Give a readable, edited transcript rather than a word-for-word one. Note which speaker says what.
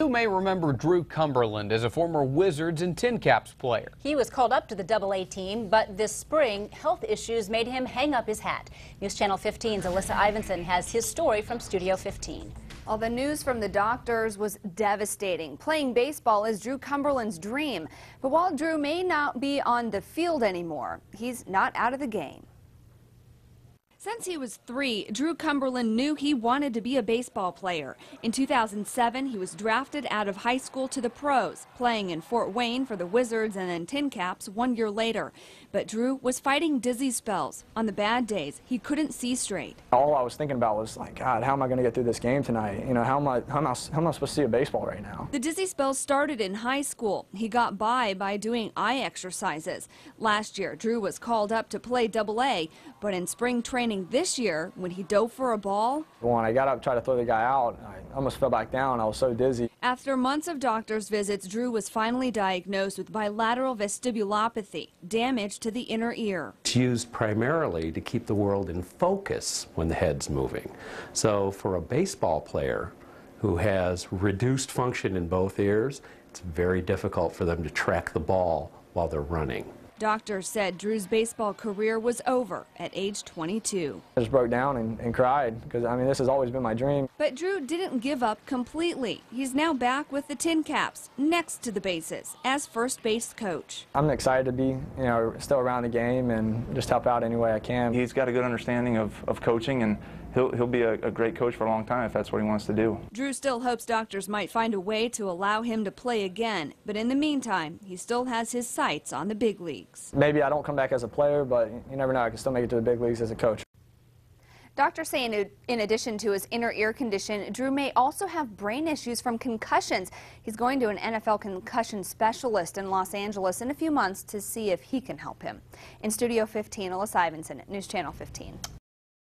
Speaker 1: You may remember Drew Cumberland as a former Wizards and TinCaps player.
Speaker 2: He was called up to the AA team, but this spring, health issues made him hang up his hat. News Channel 15's Alyssa Ivinson has his story from Studio 15.
Speaker 3: Well, the news from the doctors was devastating. Playing baseball is Drew Cumberland's dream. But while Drew may not be on the field anymore, he's not out of the game. Since he was 3, Drew Cumberland knew he wanted to be a baseball player. In 2007, he was drafted out of high school to the pros, playing in Fort Wayne for the Wizards and then TinCaps 1 year later. But Drew was fighting dizzy spells. On the bad days, he couldn't see straight.
Speaker 4: All I was thinking about was like, God, how am I going to get through this game tonight? You know, how am I supposed to see a baseball right now?
Speaker 3: The dizzy spells started in high school. He got by doing eye exercises. Last year, Drew was called up to play AA, but in spring training this year, when he dove for a ball,
Speaker 4: when I got up to try to throw the guy out, I almost fell back down. I was so dizzy.
Speaker 3: After months of doctor's visits, Drew was finally diagnosed with bilateral vestibulopathy, damage to the inner ear.
Speaker 5: It's used primarily to keep the world in focus when the head's moving. So for a baseball player who has reduced function in both ears, it's very difficult for them to track the ball while they're running.
Speaker 3: Doctors said Drew's baseball career was over at age 22.
Speaker 4: I just broke down and cried because, I mean, this has always been my dream.
Speaker 3: But Drew didn't give up completely. He's now back with the TinCaps, next to the bases, as first base coach.
Speaker 4: I'm excited to be, still around the game and just help out any way I can.
Speaker 6: He's got a good understanding of coaching, and he'll be a great coach for a long time if that's what he wants to do.
Speaker 3: Drew still hopes doctors might find a way to allow him to play again, but in the meantime, he still has his sights on the big leagues.
Speaker 4: Maybe I don't come back as a player, but you never know. I can still make it to the big leagues as a coach.
Speaker 3: Doctors say in addition to his inner ear condition, Drew may also have brain issues from concussions. He's going to an NFL concussion specialist in Los Angeles in a few months to see if he can help him. In Studio 15, Alyssa Ivinson, News Channel 15.